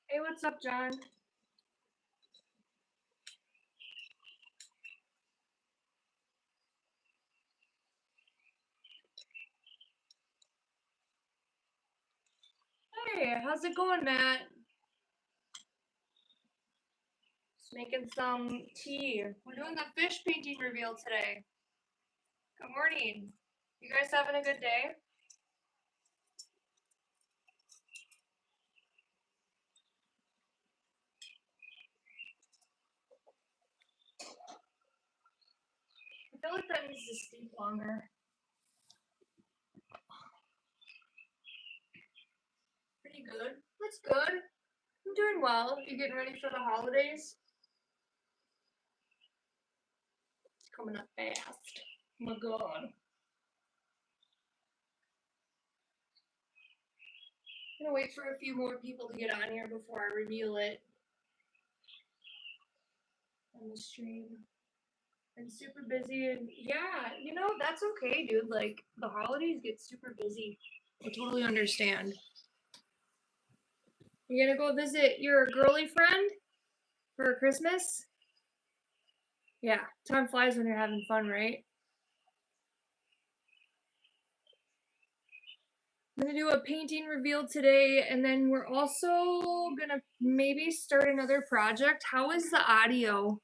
Hey, what's up, John? Hey, how's it going, Matt? Just making some tea. We're doing the fish painting reveal today. Good morning. You guys having a good day? I feel like that needs to steep longer. Pretty good. That's good. I'm doing well. You getting ready for the holidays? It's coming up fast. Oh my god. I'm gonna wait for a few more people to get on here before I reveal it on the stream. I'm super busy, and yeah, you know, that's okay, dude. Like, the holidays get super busy. I totally understand. You gonna go visit your girly friend for Christmas? Yeah, time flies when you're having fun, right? I'm gonna do a painting reveal today, and then we're also gonna maybe start another project. How is the audio?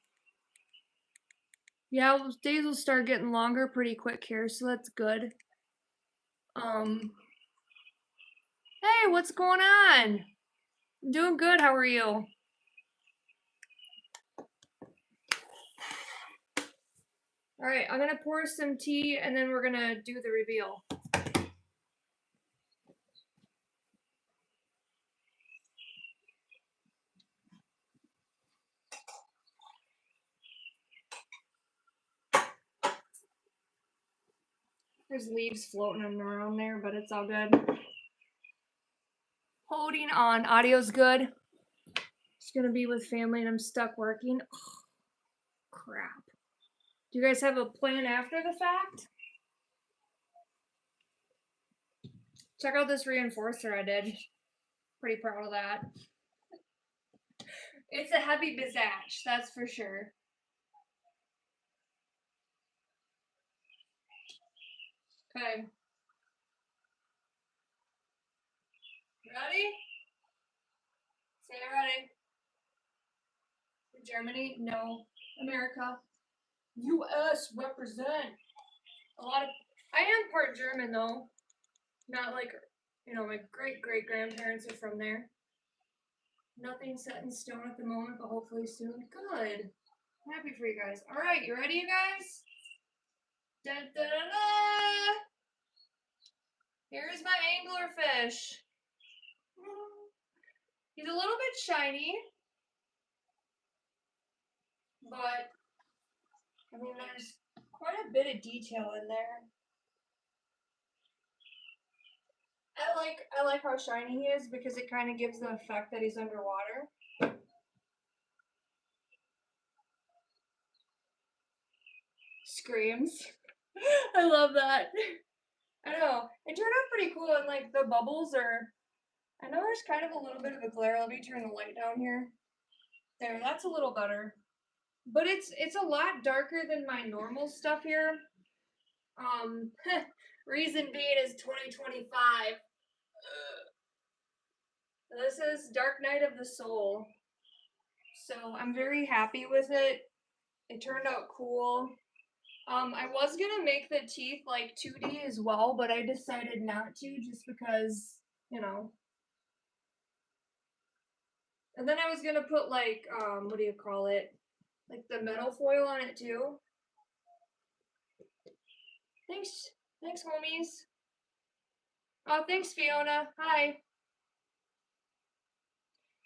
Yeah, days will start getting longer pretty quick here, so that's good. Hey, what's going on? I'm doing good. How are you? All right, I'm gonna pour some tea, and then we're gonna do the reveal. There's leaves floating around there, but it's all good. Holding on. Audio's good. Just gonna be with family and I'm stuck working. Oh, crap. Do you guys have a plan after the fact? Check out this reinforcer I did. Pretty proud of that. It's a heavy bizatch, that's for sure. Okay. Ready? Say ready. Germany? No. America. US represent. I am part German though. Not like, you know, my great grandparents are from there. Nothing set in stone at the moment, but hopefully soon. Good. I'm happy for you guys. All right, you ready, you guys? Dun, dun, dun, dun. Here's my anglerfish. He's a little bit shiny, but I mean, there's quite a bit of detail in there. I like how shiny he is because it kind of gives the effect that he's underwater. Screams. I love that. I know. It turned out pretty cool, and like the bubbles are. I know there's kind of a little bit of a glare. Let me turn the light down here. There, that's a little better. But it's a lot darker than my normal stuff here. Reason being is 2025. This is Dark Night of the Soul. So I'm very happy with it. It turned out cool. I was gonna make the teeth like 2D as well, but I decided not to just because, you know. And then I was gonna put like, what do you call it? Like the metal foil on it too. Thanks, homies. Oh, thanks, Fiona. Hi.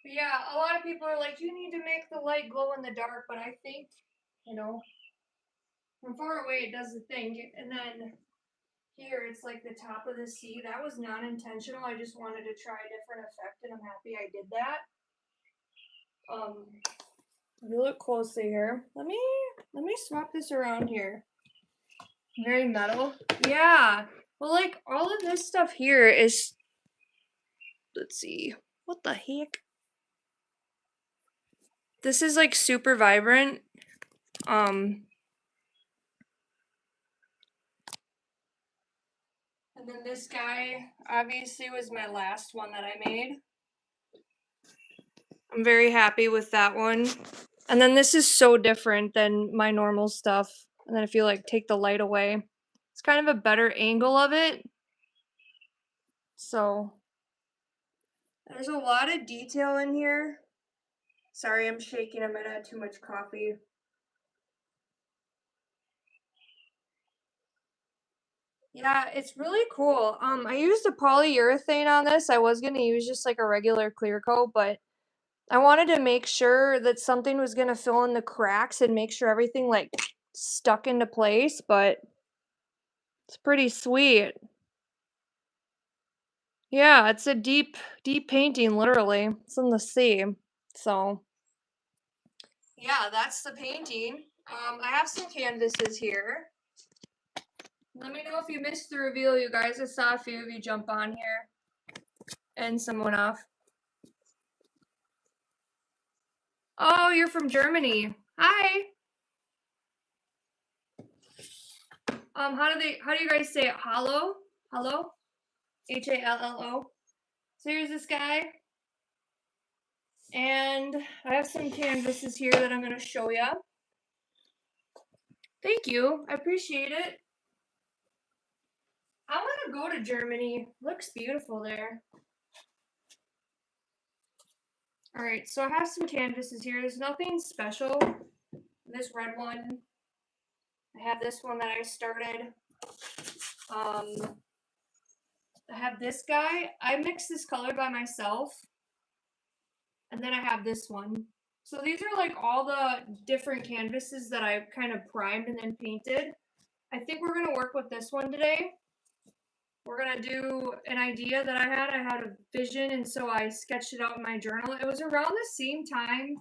But yeah, a lot of people are like, you need to make the light glow in the dark, but I think, you know, from far away it does the thing. And then here it's like the top of the sea. That was not intentional. I just wanted to try a different effect, and I'm happy I did that. If you look closely here, let me swap this around here. Very metal. Yeah. Well, like all of this stuff here is. Let's see. What the heck? This is like super vibrant. And then this guy obviously was my last one that I made. I'm very happy with that one. And then this is so different than my normal stuff. And then if you like take the light away, it's kind of a better angle of it. So there's a lot of detail in here. Sorry, I'm shaking. I might have had too much coffee. Yeah, it's really cool. I used a polyurethane on this. I was gonna use just like a regular clear coat, but I wanted to make sure that something was gonna fill in the cracks and make sure everything like stuck into place, but it's pretty sweet. Yeah, it's a deep, deep painting, literally. It's in the sea. So yeah, that's the painting. I have some canvases here. Let me know if you missed the reveal, you guys. I saw a few of you jump on here and someone off. Oh, you're from Germany. Hi. How do you guys say it? Hallo? Hello? Hallo. So here's this guy. And I have some canvases here that I'm gonna show you. Thank you. I appreciate it. I want to go to Germany. Looks beautiful there. All right, so I have some canvases here. There's nothing special. This red one. I have this one that I started. I have this guy. I mixed this color by myself. And then I have this one. So these are like all the different canvases that I kind of primed and then painted. I think we're going to work with this one today. We're going to do an idea that I had. I had a vision, and so I sketched it out in my journal. It was around the same time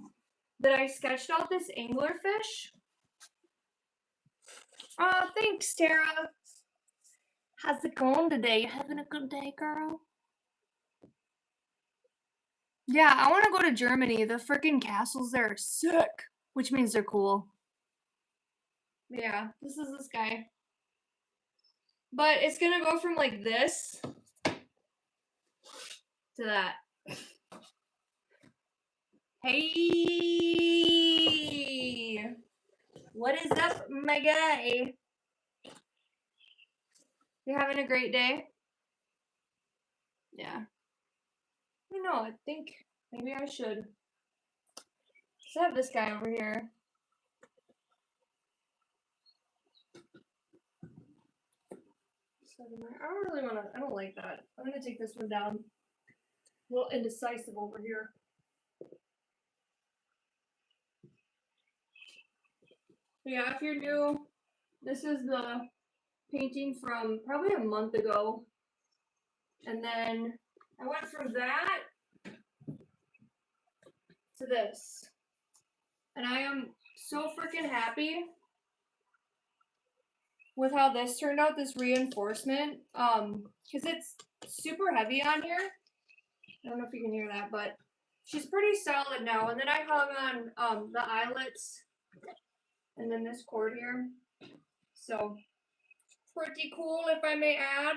that I sketched out this anglerfish. Oh, thanks, Tara. How's it going today? You having a good day, girl? Yeah, I want to go to Germany. The freaking castles there are sick, which means they're cool. Yeah, this is this guy. But it's gonna go from like this to that. Hey! What is up, my guy? You having a great day? Yeah. I don't know, I think maybe I should. Let's have this guy over here. I don't like that. I'm gonna take this one down. A little indecisive over here. But yeah, if you're new, this is the painting from probably a month ago. And then I went from that to this. And I am so freaking happy with how this turned out, this reinforcement. Because it's super heavy on here. I don't know if you can hear that, but she's pretty solid now. And then I hung on the eyelets and then this cord here. So pretty cool, if I may add.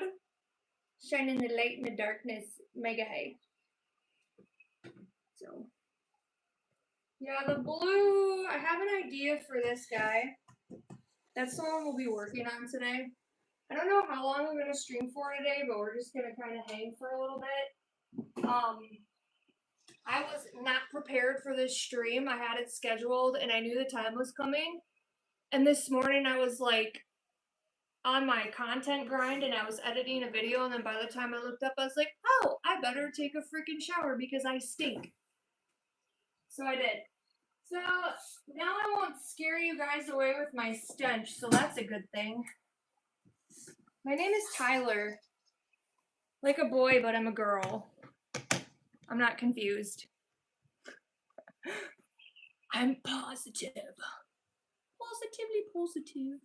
Shining the light in the darkness, mega high. So yeah, the blue, I have an idea for this guy. That's the one we'll be working on today. I don't know how long I'm going to stream for today, but we're just going to kind of hang for a little bit. I was not prepared for this stream. I had it scheduled and I knew the time was coming. And this morning I was like on my content grind and I was editing a video, and then by the time I looked up I was like, oh, I better take a freaking shower because I stink. So I did. So now I won't scare you guys away with my stench, so that's a good thing. My name is Tyler. Like a boy, but I'm a girl. I'm not confused. I'm positive. Positively positive.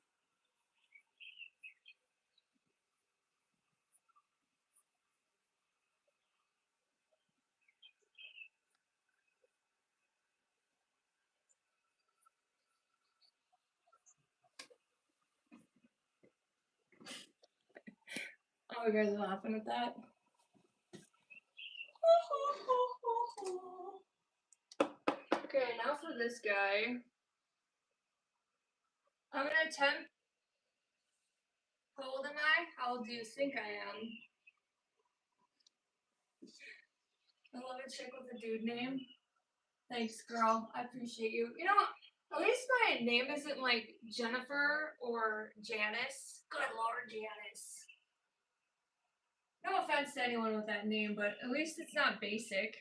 Oh, you guys are laughing at that? Okay, now for this guy. I'm gonna attempt. How old am I? How old do you think I am? I love a chick with a dude name. Thanks, girl. I appreciate you. You know, at least my name isn't like Jennifer or Janice. Good Lord, Janice. No offense to anyone with that name, but at least it's not basic.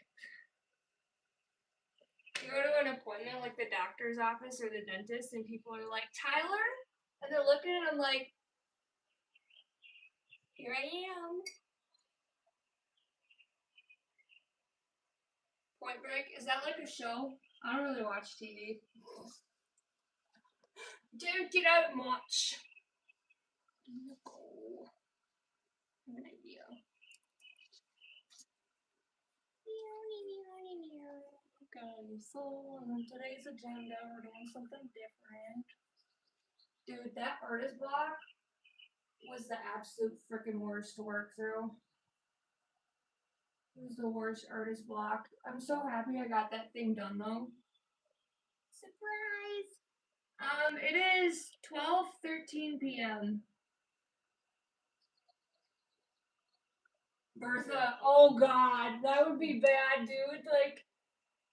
You go to an appointment like the doctor's office or the dentist, and people are like, Tyler? And they're looking at him like, here I am. Point Break? Is that like a show? I don't really watch TV. Don't get out much. Go. I have an idea. Okay, so on today's agenda, we're doing something different. Dude, that artist block was the absolute freaking worst to work through. It was the worst artist block. I'm so happy I got that thing done though. Surprise! It is 12:13 p.m. Bertha, oh god, that would be bad, dude. Like,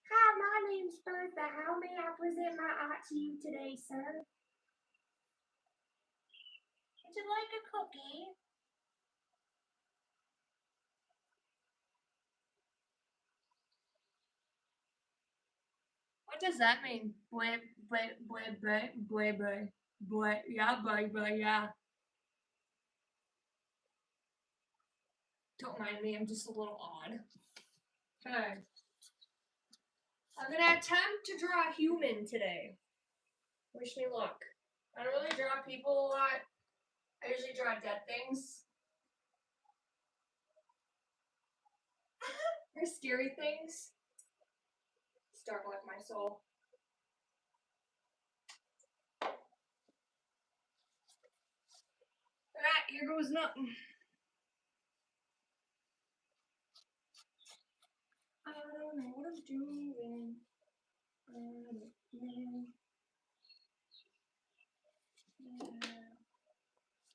hi, my name's Bertha. How may I present my art to you today, sir? Would you like a cookie? What does that mean? Boy, yeah, boy, yeah. Don't mind me, I'm just a little odd. Okay. I'm gonna attempt to draw a human today. Wish me luck. I don't really draw people a lot. I usually draw dead things. Or scary things. Start with my soul. Alright, here goes nothing. I don't know what I'm doing. I don't know. Yeah. I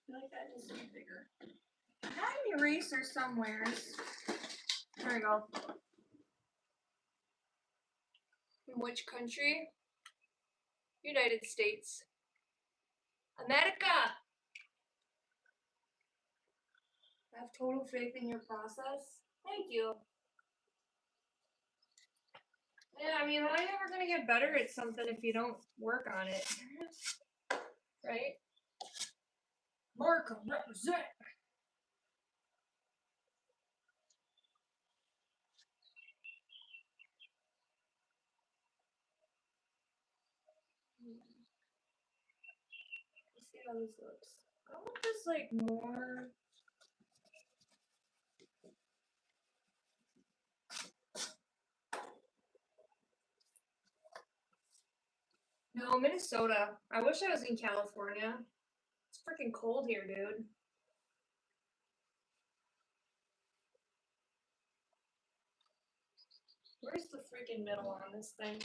feel like that needs to be bigger. I have an eraser somewhere. There we go. In which country? United States. America! I have total faith in your process. Thank you. Yeah, I mean, how are you ever gonna get better at something if you don't work on it? Right? America, represent! Let's see how this looks. I want this like more. No, Minnesota. I wish I was in California. It's freaking cold here, dude. Where's the freaking middle on this thing?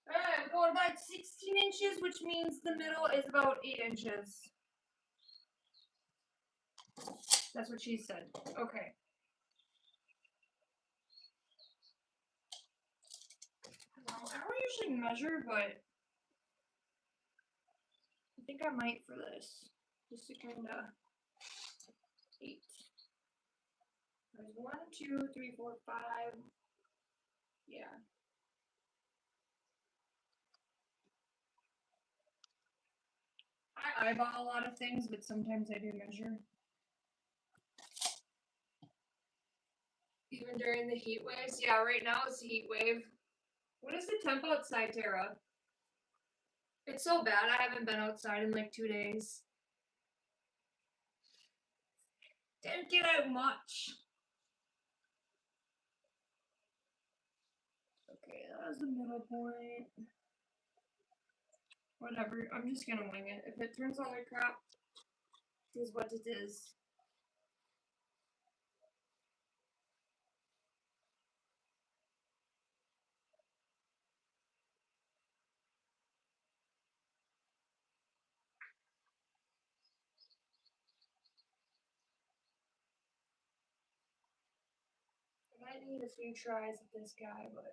Alright, I'm going about 16 inches, which means the middle is about 8 inches. That's what she said. Okay. I don't usually measure, but I think I might for this. Just to kind of 8. There's 1, 2, 3, 4, 5. Yeah. I eyeball a lot of things, but sometimes I do measure. Even during the heat waves? Yeah, right now it's a heat wave. What is the temp outside, Tara? It's so bad. I haven't been outside in like 2 days. Didn't get out much. Okay, that was the middle point. Whatever. I'm just gonna wing it. If it turns out like crap, It is what it is. I might need a few tries at this guy, but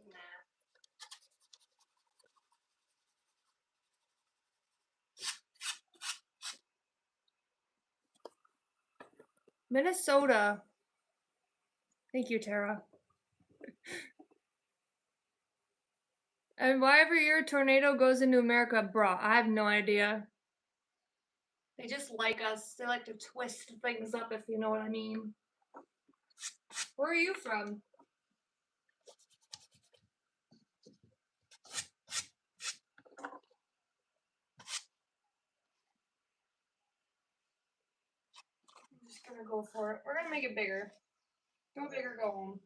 nah. Minnesota. Thank you, Tara. And why every year a tornado goes into America, bro? I have no idea. They just like us. They like to twist things up, if you know what I mean. Where are you from? I'm just gonna go for it. We're gonna make it bigger. Go big or go home.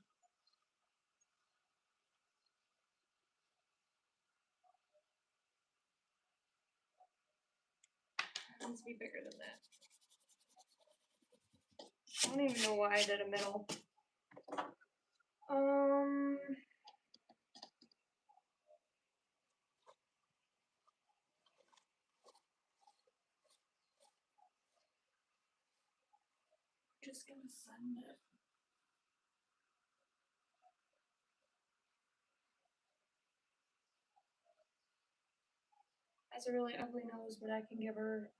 It needs to be bigger than that. I don't even know why I did a middle. Just gonna send it. Has a really ugly nose, but I can give her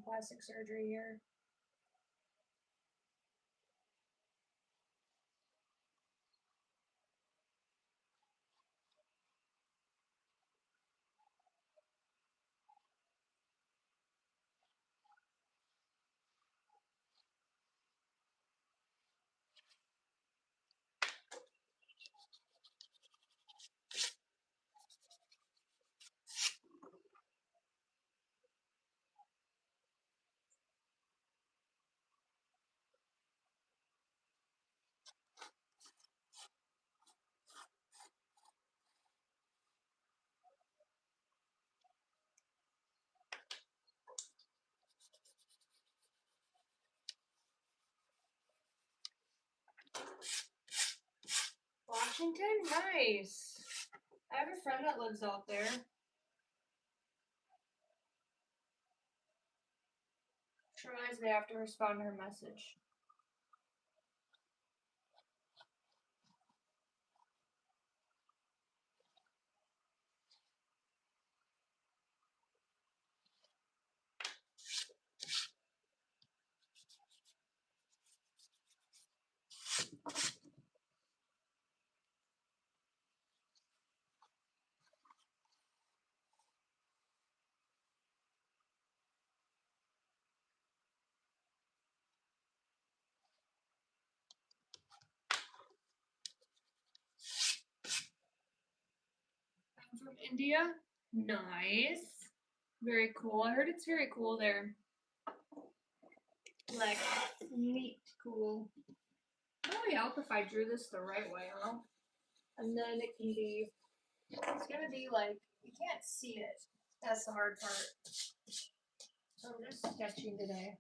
plastic surgery here. Washington? Nice. I have a friend that lives out there. She realized they have to respond to her message. I'm from India. Nice. Very cool. I heard it's very cool there. Like, neat, cool. It would really help if I drew this the right way, huh? And then it can be, it's gonna be like, you can't see it. That's the hard part. So I'm just sketching today.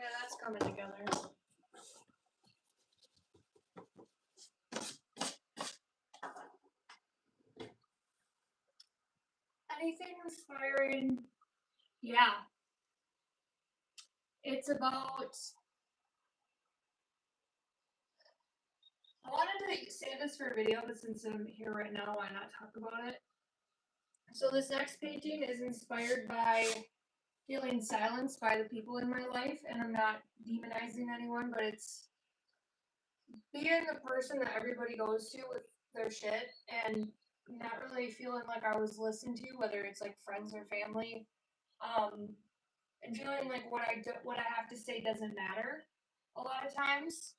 Okay, that's coming together. Anything inspiring? Yeah. It's about. I wanted to save this for a video, but since I'm here right now, why not talk about it? So this next painting is inspired by feeling silenced by the people in my life, and I'm not demonizing anyone, but it's being the person that everybody goes to with their shit and not really feeling like I was listened to, whether it's like friends or family, and feeling like what I have to say doesn't matter a lot of times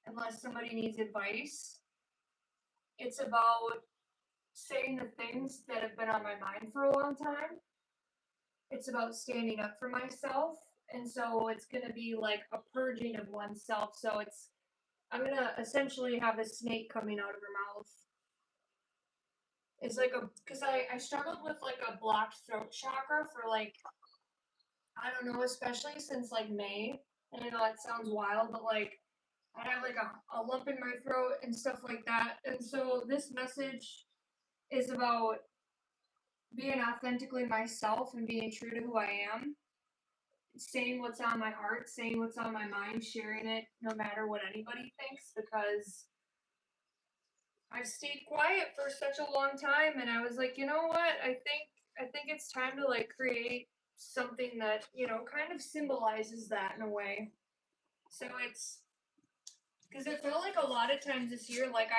unless somebody needs advice. It's about saying the things that have been on my mind for a long time. It's about standing up for myself. And so it's going to be like a purging of oneself. So I'm going to essentially have a snake coming out of her mouth. It's like because I struggled with like a blocked throat chakra for like, I don't know, especially since like May. And I know that sounds wild, but like I have like a lump in my throat and stuff like that. And so this message is about being authentically myself and being true to who I am, saying what's on my heart, saying what's on my mind, sharing it no matter what anybody thinks, because I've stayed quiet for such a long time and I was like, you know what? I think it's time to like create something that, kind of symbolizes that in a way. So it's because it felt like a lot of times this year like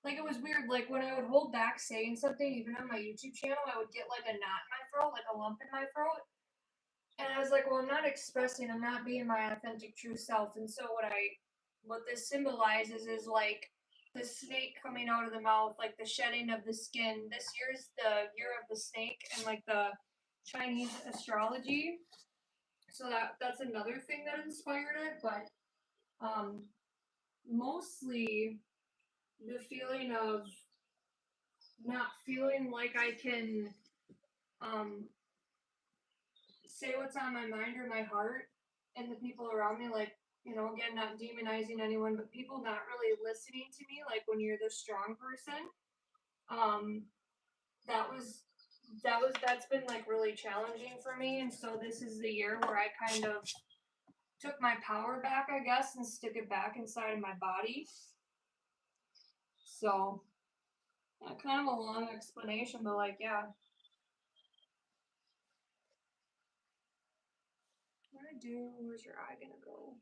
it was weird, like when I would hold back saying something even on my YouTube channel, I would get like a knot in my throat, like a lump in my throat. And I was like, well, I'm not expressing, I'm not being my authentic true self. And so what this symbolizes is like the snake coming out of the mouth, like the shedding of the skin. This year's the year of the snake and like the Chinese astrology. So that's another thing that inspired it, but mostly the feeling of not feeling like I can um say what's on my mind or my heart and the people around me, like, again, not demonizing anyone, but people not really listening to me, like when you're the strong person. Um, that's been like really challenging for me. And so this is the year where I kind of took my power back, I guess, and stick it back inside of my body. So kind of a long explanation, but like, yeah. What do I do? Where's your eye gonna go?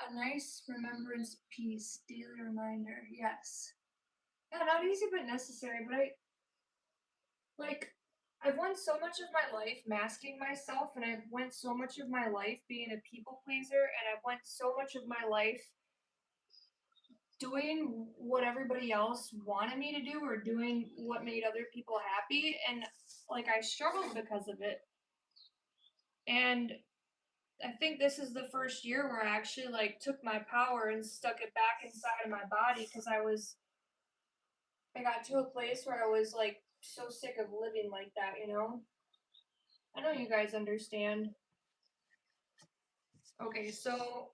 A nice remembrance piece, daily reminder. Yes. Yeah, not easy but necessary. But I've went so much of my life masking myself, and I've went so much of my life being a people pleaser, and I've went so much of my life doing what everybody else wanted me to do or doing what made other people happy, and like I struggled because of it. And I think this is the first year where I actually like took my power and stuck it back inside of my body because I got to a place where I was like so sick of living like that. I know you guys understand. Okay, so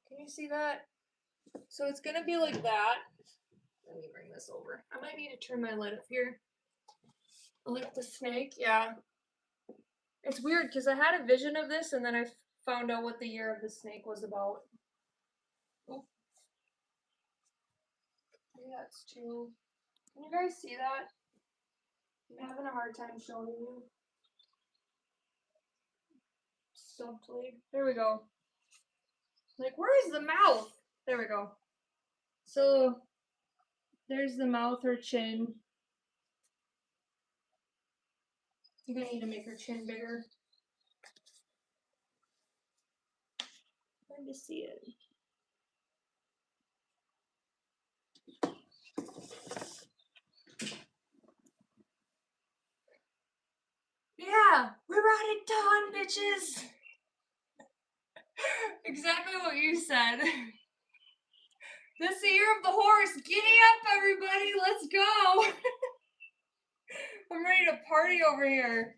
can you see that? So it's gonna be like that. Let me bring this over. I might need to turn my light up here. Like the snake, yeah. It's weird because I had a vision of this and then I found out what the year of the snake was about. Oh, maybe that's too. Can you guys see that? I'm having a hard time showing you. Subtly. There we go. Like, where is the mouth? There we go. So, there's the mouth or chin. You're gonna need to make her chin bigger. Hard to see it. Yeah, we were brought it down, bitches. Exactly what you said. This is the year of the horse. Giddy up, everybody. Let's go. I'm ready to party over here.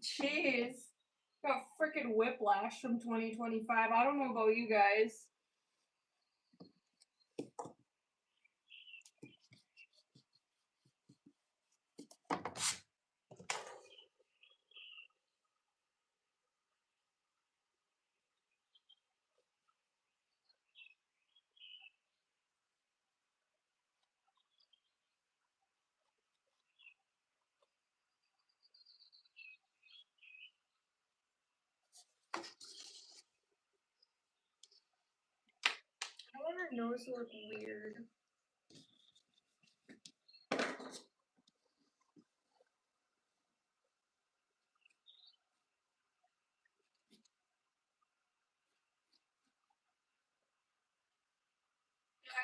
Jeez. Got freaking whiplash from 2025. I don't know about you guys. I want her nose to look weird. I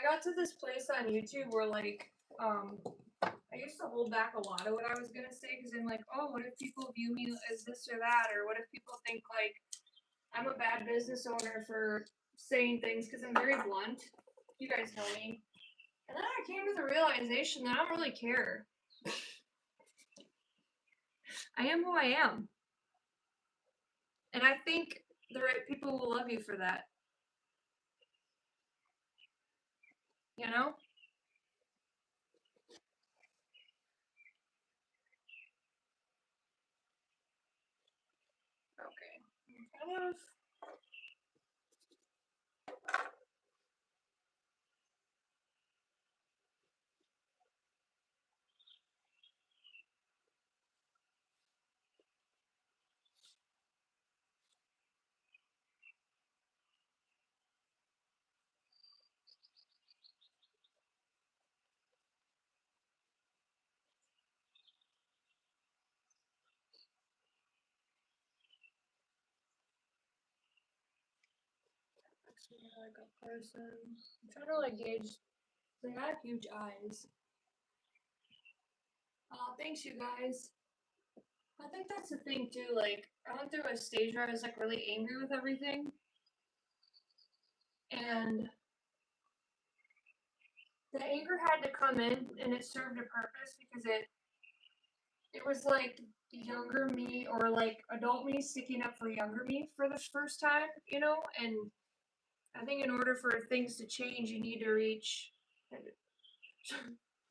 got to this place on YouTube where I used to hold back a lot of what I was gonna say because I'm like, oh, what if people view me as this or that, or what if people think like I'm a bad business owner for saying things because I'm very blunt. You guys know me. And then I came to the realization that I don't really care. I am who I am. And I think the right people will love you for that. You know? Okay. Kind of. Like a person. I'm trying to like gauge. They got huge eyes. Oh, thanks, you guys. I think that's the thing too. Like, I went through a stage where I was like really angry with everything, and the anger had to come in, and it served a purpose because it was like younger me or like adult me sticking up for younger me for the first time, you know. And I think in order for things to change, you need to reach.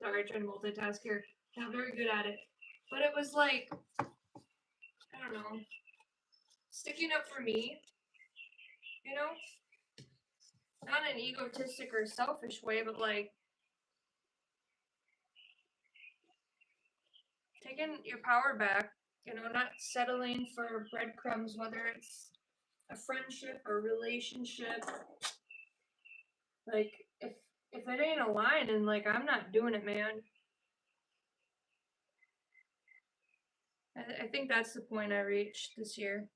Sorry, trying to multitask here. Not very good at it, but it was like I don't know, sticking up for me, you know, not in an egotistic or selfish way, but like taking your power back, you know, not settling for breadcrumbs, whether it's a friendship or relationship. Like if it ain't aligning, like I'm not doing it, man. I think that's the point I reached this year.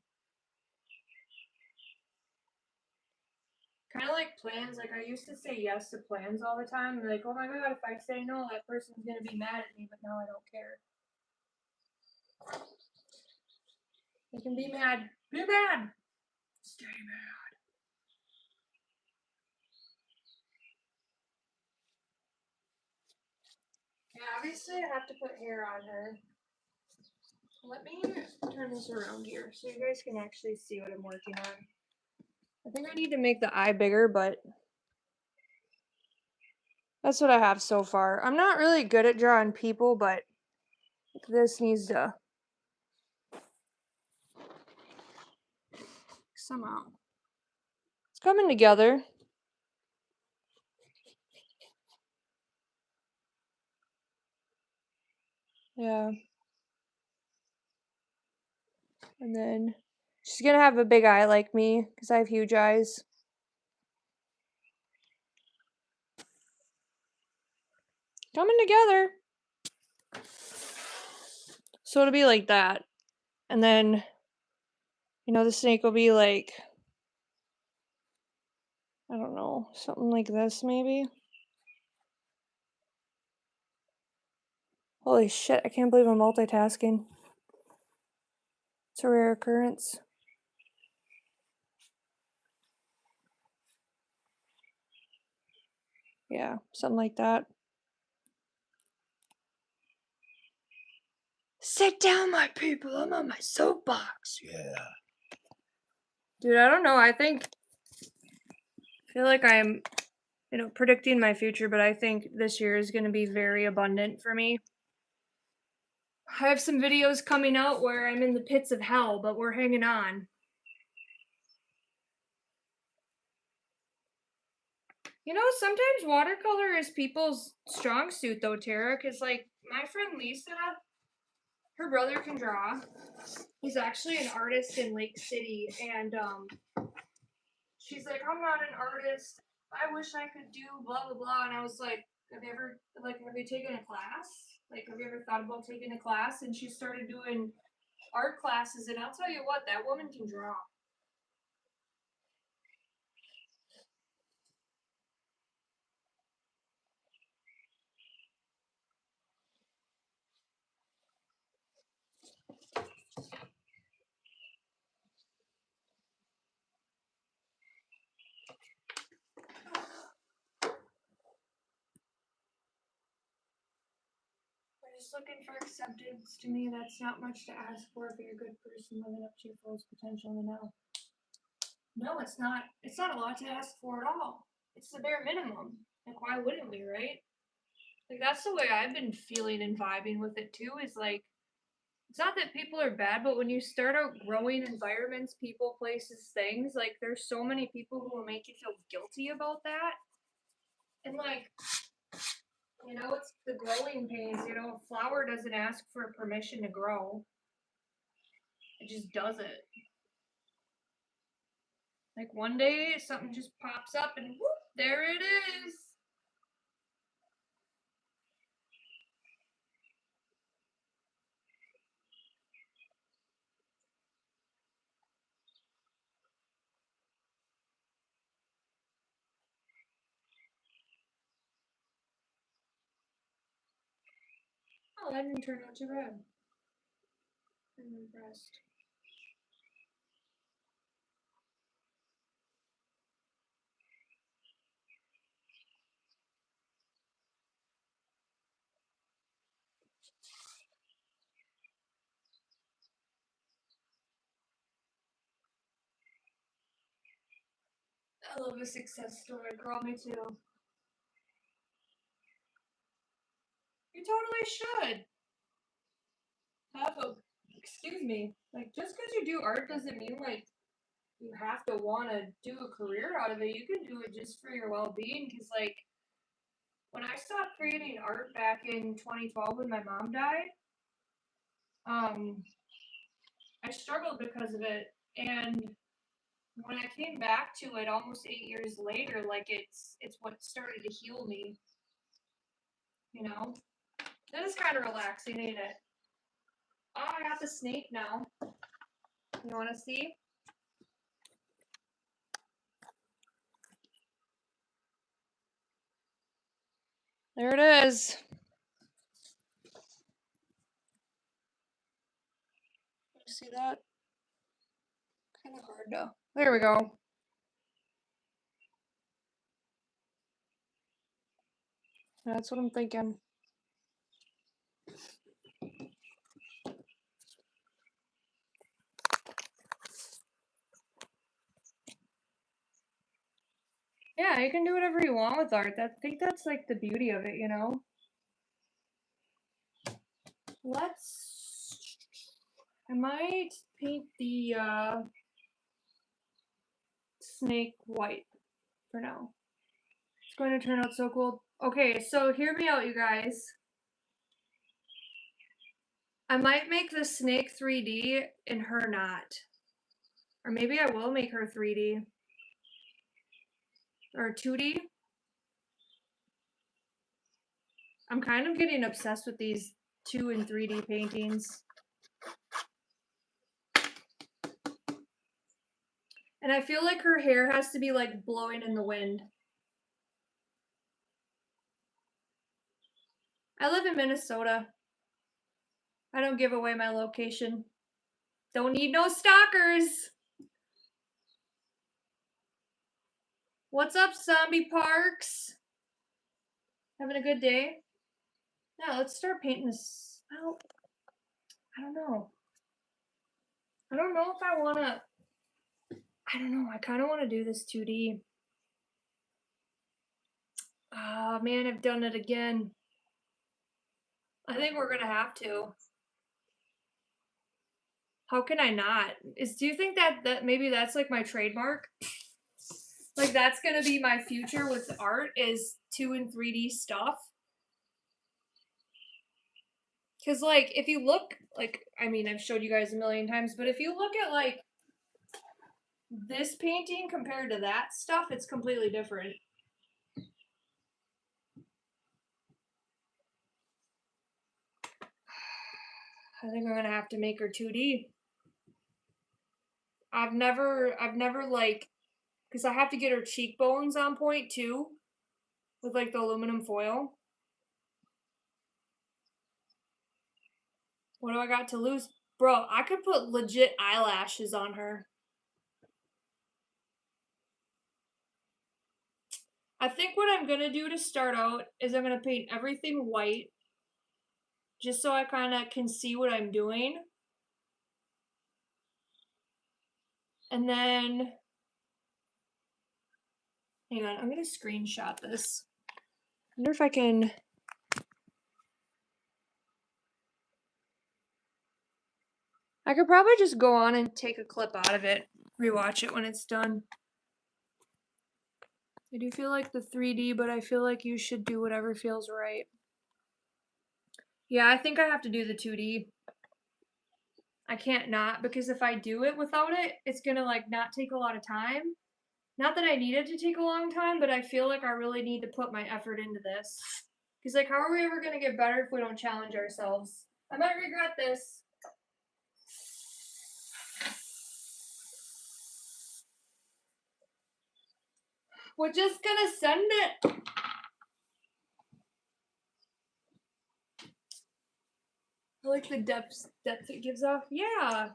Kind of like plans. Like I used to say yes to plans all the time. Like, oh my god, if I say no, that person's gonna be mad at me. But now I don't care. They can be mad. Be mad. Stay mad. Yeah, obviously I have to put hair on her. Let me turn this around here so you guys can actually see what I'm working on. I think I need to make the eye bigger, but that's what I have so far. I'm not really good at drawing people, but this needs to somehow. It's coming together. Yeah. And then she's gonna have a big eye like me because I have huge eyes. Coming together. So it'll be like that. And then, the snake will be like, I don't know, something like this maybe. Holy shit, I can't believe I'm multitasking. It's a rare occurrence. Yeah, something like that. Sit down, my people. I'm on my soapbox. Yeah. Dude, I don't know. I feel like I'm, predicting my future, but I think this year is going to be very abundant for me. I have some videos coming out where I'm in the pits of hell, but we're hanging on. Sometimes watercolor is people's strong suit, though, Tara, because, like, my friend Lisa, her brother can draw. He's actually an artist in Lake City, and, she's like, I'm not an artist. I wish I could do blah, blah, blah. And I was like, have you taken a class? Like, have you ever thought about taking a class? And she started doing art classes, and I'll tell you what, that woman can draw. Just looking for acceptance. To me, that's not much to ask for if you're a good person living up to your fullest potential in the now. No, it's not. It's not a lot to ask for at all. It's the bare minimum. Like, why wouldn't we, right? Like, that's the way I've been feeling and vibing with it too. Is like, it's not that people are bad, but when you start outgrowing environments, people, places, things, like, there's so many people who will make you feel guilty about that. And like, it's the growing pains. A flower doesn't ask for permission to grow. It just does it. Like one day something just pops up and whoop, there it is. Oh, that didn't turn out too bad. I'm impressed. I love a success story, girl. Me too. You totally should. Excuse me. Like, just because you do art doesn't mean, like, you have to want to do a career out of it. You can do it just for your well being. Because, like, when I stopped creating art back in 2012 when my mom died, um, I struggled because of it. And when I came back to it almost 8 years later, like it's what started to heal me. It is kind of relaxing, ain't it? Oh, I got the snake now. You want to see? There it is. See that? Kind of hard to. There we go. That's what I'm thinking. Yeah, you can do whatever you want with art. I think that's like the beauty of it, I might paint the snake white for now. It's going to turn out so cool. Okay, so hear me out, you guys. I might make the snake 3D and her not. Or maybe I will make her 3D. Or 2D. I'm kind of getting obsessed with these 2 and 3D paintings. And I feel like her hair has to be like blowing in the wind. I live in Minnesota. I don't give away my location. Don't need no stalkers. What's up, Zombie Parks? Having a good day? Yeah, let's start painting this. Well, I don't know. I don't know if I want to. I don't know. I kind of want to do this 2D. Ah, man, I've done it again. I think we're going to have to. How can I not? Do you think that maybe that's like my trademark? Like that's going to be my future with art is 2 and 3D stuff? Because like if you look like, I mean, I've showed you guys a million times, but if you look at like this painting compared to that stuff, it's completely different. I think I'm gonna have to make her 2D. I've never like, because I have to get her cheekbones on point too, with like the aluminum foil. What do I got to lose? Bro, I could put legit eyelashes on her. I think what I'm gonna do to start out is I'm gonna paint everything white, just so I kind of can see what I'm doing. And then, hang on, I'm gonna screenshot this. I wonder if I can. I could probably just go on and take a clip out of it, rewatch it when it's done. I do feel like the 3D, but I feel like you should do whatever feels right. Yeah, I think I have to do the 2D. I can't not, because if I do it without it, it's gonna like not take a lot of time. Not that I need it to take a long time, but I feel like I really need to put my effort into this. Because like, how are we ever gonna get better if we don't challenge ourselves? I might regret this. We're just gonna send it. I like the depth it gives off. Yeah.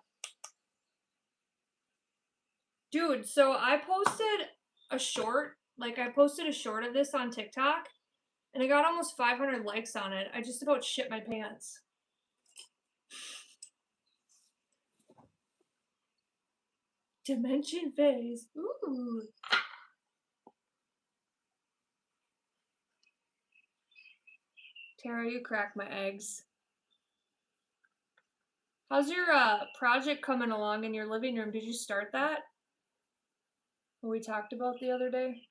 Dude, so I posted a short of this on TikTok, and I got almost 500 likes on it. I just about shit my pants. Dimension phase. Ooh. Tara, you crack my eggs. How's your project coming along in your living room? Did you start that? What we talked about the other day?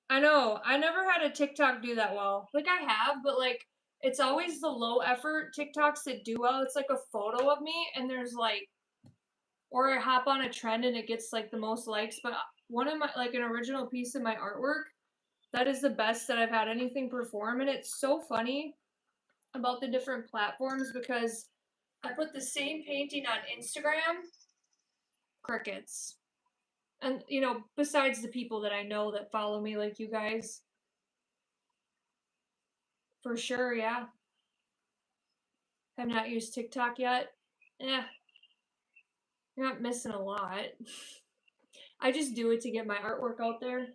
I know. I never had a TikTok do that well. Like I have, but like it's always the low effort TikToks that do well. It's like a photo of me and there's like, or I hop on a trend and it gets like the most likes, but one of my, like an original piece of my artwork, that is the best that I've had anything perform. And it's so funny about the different platforms because I put the same painting on Instagram, crickets. And, you know, besides the people that I know that follow me, like you guys, for sure, yeah. Have not used TikTok yet. Yeah, you're not missing a lot. I just do it to get my artwork out there.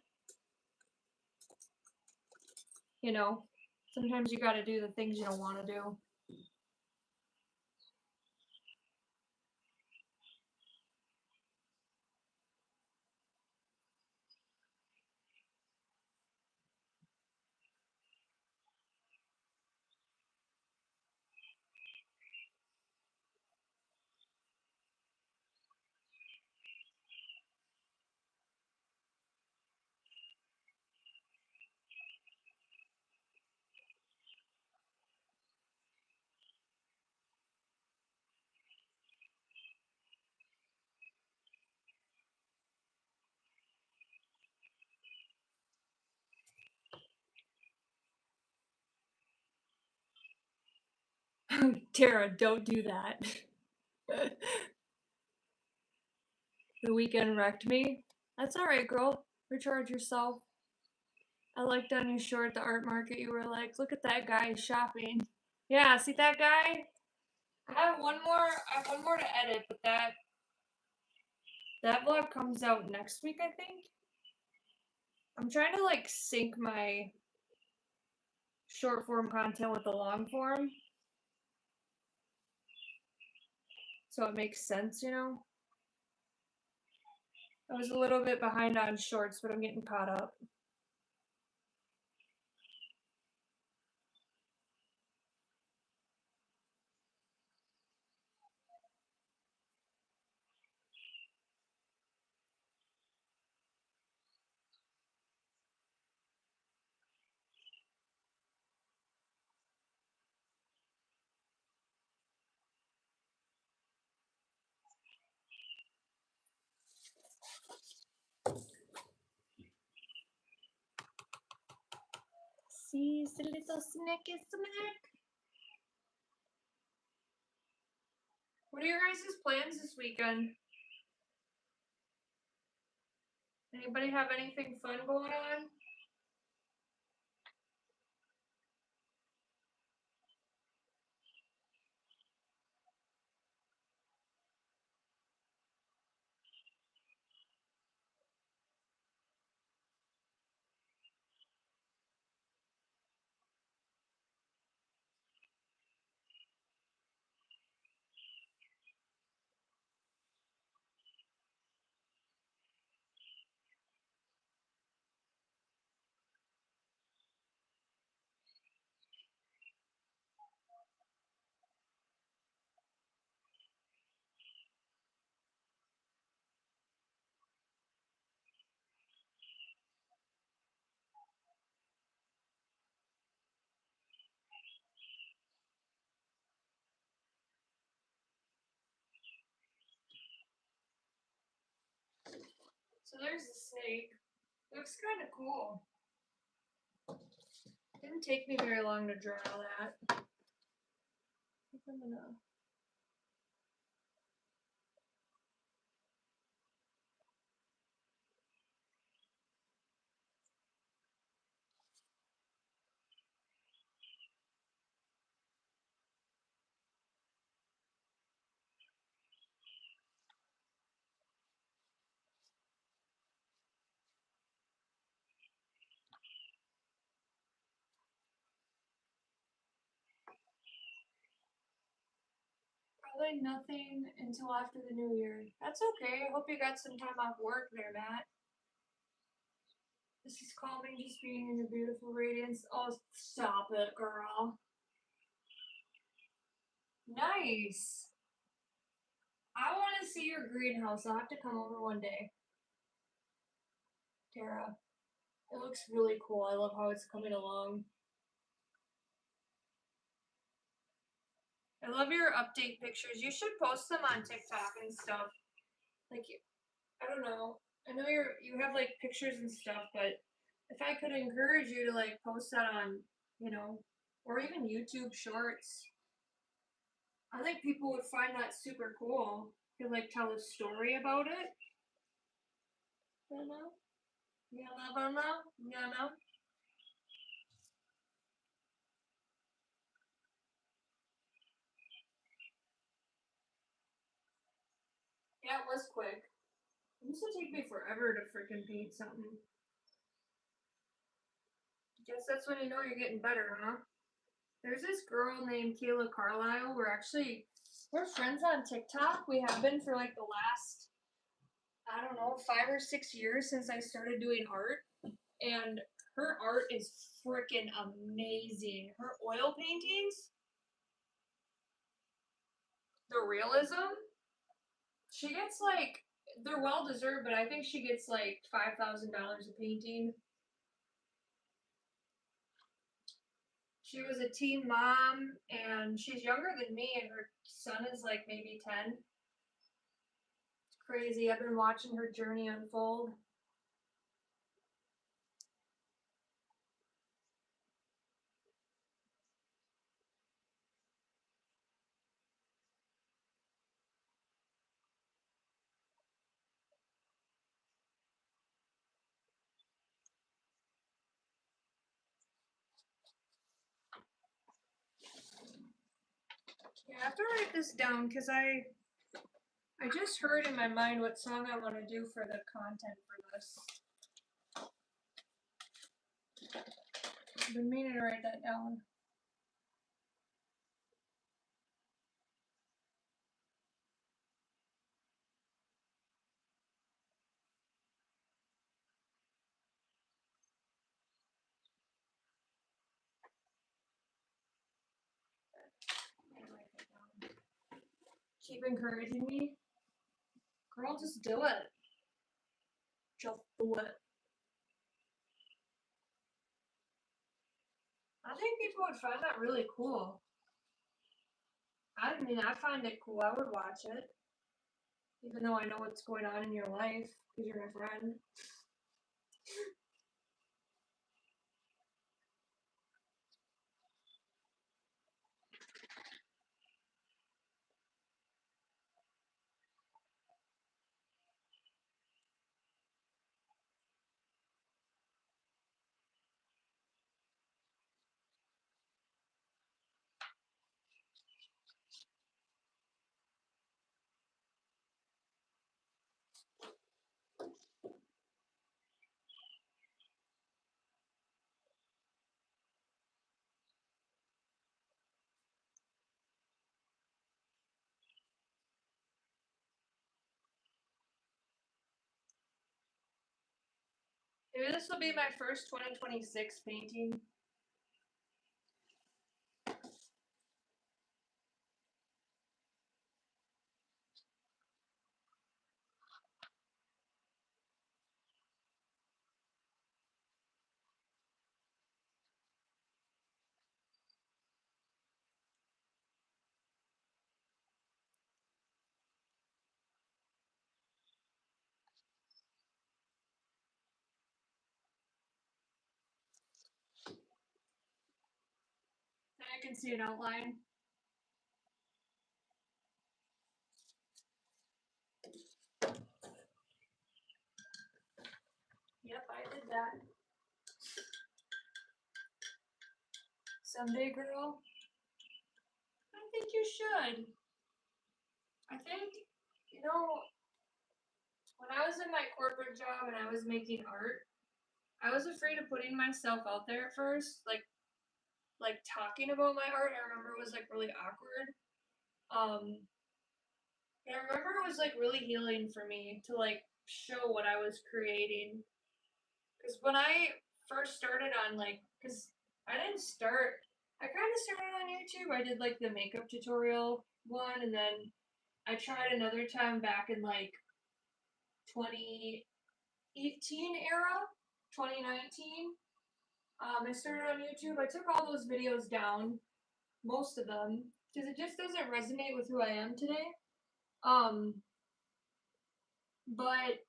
You know, sometimes you gotta do the things you don't want to do. Tara, don't do that. The weekend wrecked me. That's alright, girl. Recharge yourself. I liked on your short at the art market, you were like, look at that guy shopping. Yeah, see that guy? I have one more to edit, but that vlog comes out next week, I think. I'm trying to like sync my short form content with the long form, so it makes sense, you know? I was a little bit behind on shorts, but I'm getting caught up. See, the little snacky snack. What are your guys' plans this weekend? Anybody have anything fun going on? So there's the snake. Looks kind of cool. Didn't take me very long to draw that. I think I'm gonna. Probably nothing until after the new year. That's okay. I hope you got some time off work there, Matt. This is calming, just being in your beautiful radiance. Oh, stop it, girl. Nice. I want to see your greenhouse. I'll have to come over one day, Tara. It looks really cool. I love how it's coming along. I love your update pictures. You should post them on TikTok and stuff. Like, I don't know. I know you have like pictures and stuff, but if I could encourage you to like post that on, you know, or even YouTube Shorts, I think people would find that super cool. Could like tell a story about it. You know, you never know. You know. Yeah, it was quick. It used to take me forever to freaking paint something. Guess that's when you know you're getting better, huh? There's this girl named Kayla Carlisle. We're friends on TikTok. We have been for like the last, I don't know, 5 or 6 years since I started doing art. And her art is freaking amazing. Her oil paintings, the realism, she gets like, they're well deserved, but I think she gets like $5,000 a painting. She was a teen mom, and she's younger than me, and her son is like maybe 10. It's crazy. I've been watching her journey unfold. Yeah, I have to write this down because I just heard in my mind what song I want to do for the content for this. I've been meaning to write that down. Keep encouraging me. Girl, just do it. Just do it. I think people would find that really cool. I mean, I find it cool. I would watch it. Even though I know what's going on in your life, because you're my friend. Maybe this will be my first 2026 painting. I can see an outline. Yep, I did that. Someday, girl, I think you should. I think, you know, when I was in my corporate job and I was making art, I was afraid of putting myself out there at first. Like talking about my art, I remember it was like really awkward. Um, but I remember it was like really healing for me to like show what I was creating. Because when I first started on because I didn't start, I kind of started on YouTube. I did like the makeup tutorial one, and then I tried another time back in like 2018 era, 2019. I started on YouTube. I took all those videos down, most of them, because it just doesn't resonate with who I am today. But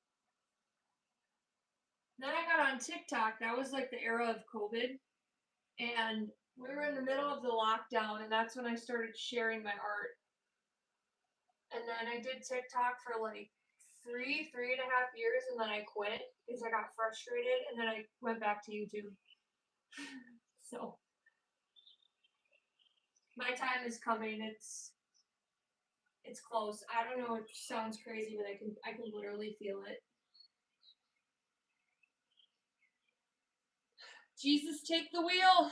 then I got on TikTok. That was like the era of COVID, and we were in the middle of the lockdown, and that's when I started sharing my art. And then I did TikTok for like three and a half years, and then I quit because I got frustrated, and then I went back to YouTube. So my time is coming. It's close. I don't know. It sounds crazy, but I can literally feel it. Jesus, take the wheel.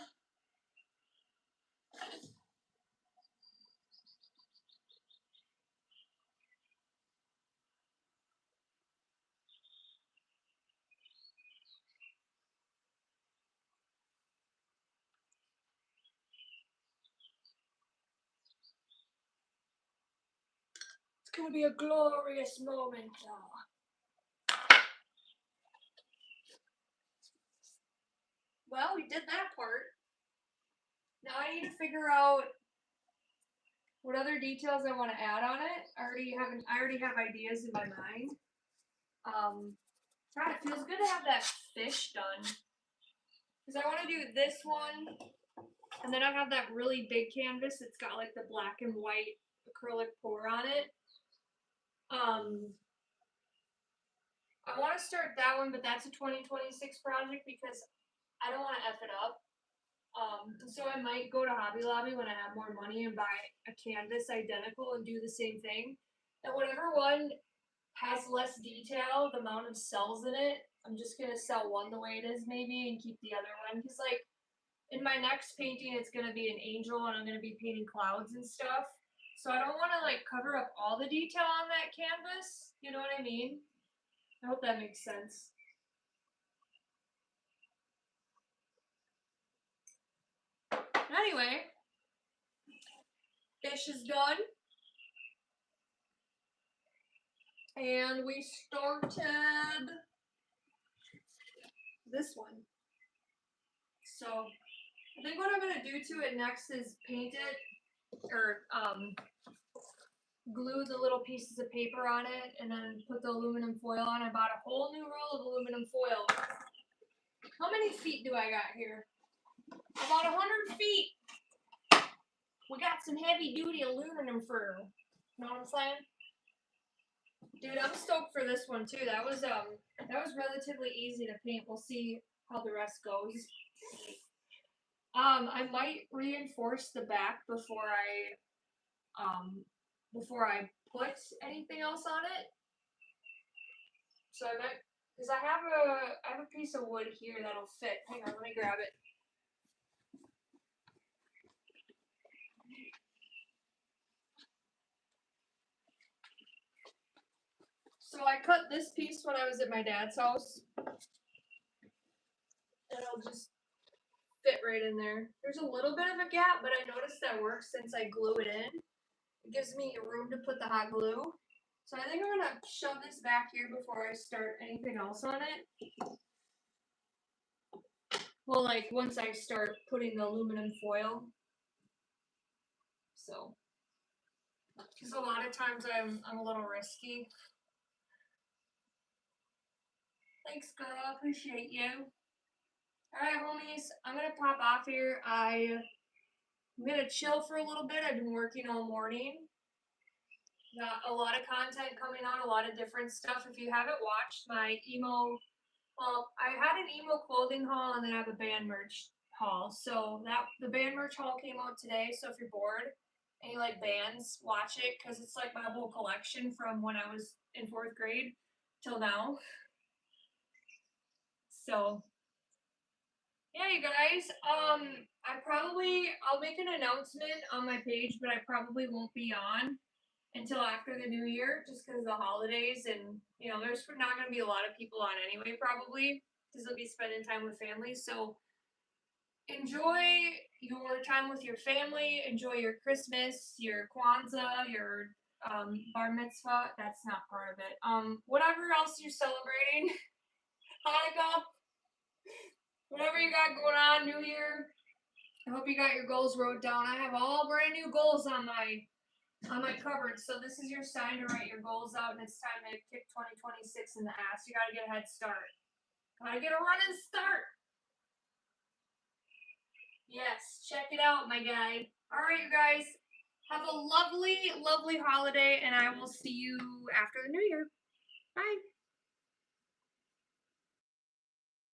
It's gonna be a glorious moment, y'all. Well, we did that part. Now I need to figure out what other details I want to add on it. I already have ideas in my mind. God, it feels good to have that fish done. Because I want to do this one, and then I have that really big canvas that's got like the black and white acrylic pour on it. I want to start that one, but that's a 2026 project because I don't want to F it up. So I might go to Hobby Lobby when I have more money and buy a canvas identical and do the same thing. And whatever one has less detail, the amount of cells in it, I'm just gonna sell one the way it is maybe and keep the other one. Cause like in my next painting, it's gonna be an angel and I'm gonna be painting clouds and stuff. So I don't wanna like cover up all the detail on that canvas. You know what I mean? I hope that makes sense. Anyway, fish is done. And we started this one. So I think what I'm gonna do to it next is paint it or glue the little pieces of paper on it and then put the aluminum foil on. I bought a whole new roll of aluminum foil. How many feet do I got here? About 100 feet. We got some heavy duty aluminum foil. Know what I'm saying? Dude, I'm stoked for this one too. That was relatively easy to paint. We'll see how the rest goes. I might reinforce the back before I put anything else on it. So I might, because I have a piece of wood here that'll fit. Hang on, let me grab it. So I cut this piece when I was at my dad's house. And it'll just fit right in there. There's a little bit of a gap, but I noticed that works since I glue it in. It gives me room to put the hot glue. So I think I'm gonna shove this back here before I start anything else on it. Well, like once I start putting the aluminum foil. So, because a lot of times I'm a little risky. Thanks, girl. Appreciate you. Alright, homies. I'm gonna pop off here. I'm gonna chill for a little bit. I've been working all morning. Got a lot of content coming on, a lot of different stuff. If you haven't watched my emo, well, I had an emo clothing haul and then I have a band merch haul. So the band merch haul came out today. So if you're bored and you like bands, watch it because it's like my whole collection from when I was in 4th grade till now. So yeah, you guys. I'll make an announcement on my page, but I probably won't be on until after the new year, just because of the holidays, and there's not going to be a lot of people on anyway, probably because they'll be spending time with families. So enjoy your time with your family. Enjoy your Christmas, your Kwanzaa, your bar mitzvah. That's not part of it. Whatever else you're celebrating, Hanukkah. Whatever you got going on, New Year. I hope you got your goals wrote down. I have all brand new goals on my cupboard. So this is your sign to write your goals out, and it's time to kick 2026 in the ass. You gotta get a head start. Gotta get a running start. Yes, check it out, my guy. All right, you guys. Have a lovely, lovely holiday, and I will see you after the new year. Bye.